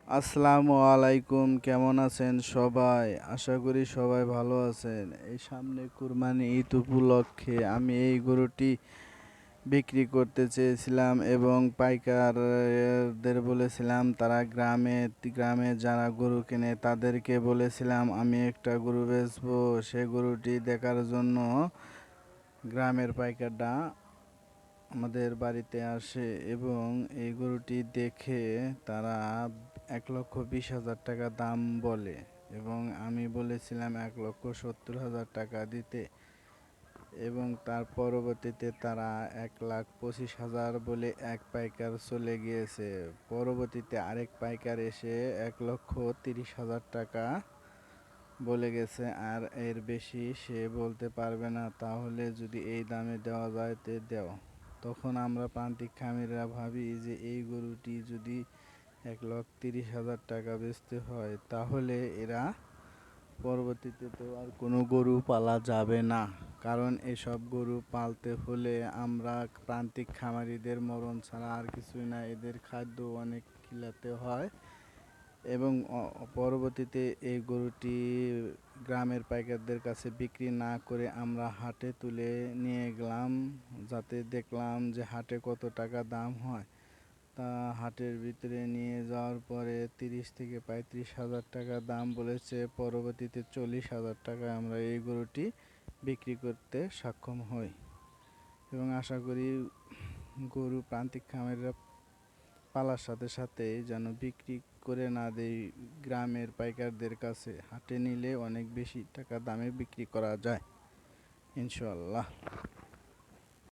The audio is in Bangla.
আসসালামু আলাইকুম, কেমন আছেন সবাই? আশা করি সবাই ভালো আছেন। এই সামনে কুরবানি ঈদ উপলক্ষে আমি এই গরুটি বিক্রি করতে চেয়েছিলাম এবং পাইকারদের বলেছিলাম তারা গ্রামে গ্রামে যারা গরু কেনে তাদেরকে বলেছিলাম আমি একটা গরু বেচবো। সে গরুটি দেখার জন্য গ্রামের পাইকাররা আমাদের বাড়িতে আসে এবং এই গরুটি দেখে তারা ১,২০,০০০ টাকা দাম বলে এবং আমি বলেছিলাম ১,৭০,০০০ টাকা দিতে এবং তার পরবর্তীতে তারা ১,২৫,০০০ বলে এক পাইকার চলে গিয়েছে। পরবর্তীতে আরেক পাইকার এসে ১,৩০,০০০ টাকা বলে গেছে, আর এর বেশি সে বলতে পারবে না। তাহলে যদি এই দামে দেওয়া যায় তে দেও। তখন আমরা প্রান্তিক খামারিরা ভাবি যে এই গরুটি যদি ১,৩০,০০০ টাকা বেচতে হয় তাহলে এরা পরবর্তীতে তো আর কোনো গরু পালা যাবে না, কারণ এসব গরু পালতে হলে আমরা প্রান্তিক খামারিদের মরণ ছাড়া আর কিছুই না, এদের খাদ্য অনেক খিলাতে হয় এবং পরবর্তীতে এই গরুটি গ্রামের পাইকারদের কাছে বিক্রি না করে আমরা হাটে তুলে নিয়ে গেলাম, যাতে দেখলাম যে হাটে কত টাকা দাম হয়। তা হাটের ভিতরে নিয়ে যাওয়ার পরে ৩০,০০০ থেকে ৩৫,০০০ টাকা দাম বলেছে। পরবর্তীতে ৪০,০০০ টাকায় আমরা এই গরুটি বিক্রি করতে সক্ষম হই এবং আশা করি গরু প্রান্তিক খামারিরা পালার সাথে সাথে যেন বিক্রি করে না দেয় গ্রামের পাইকারদের কাছে। হাটে নিলে অনেক বেশি টাকা দামে বিক্রি করা যায় ইনশাআল্লাহ।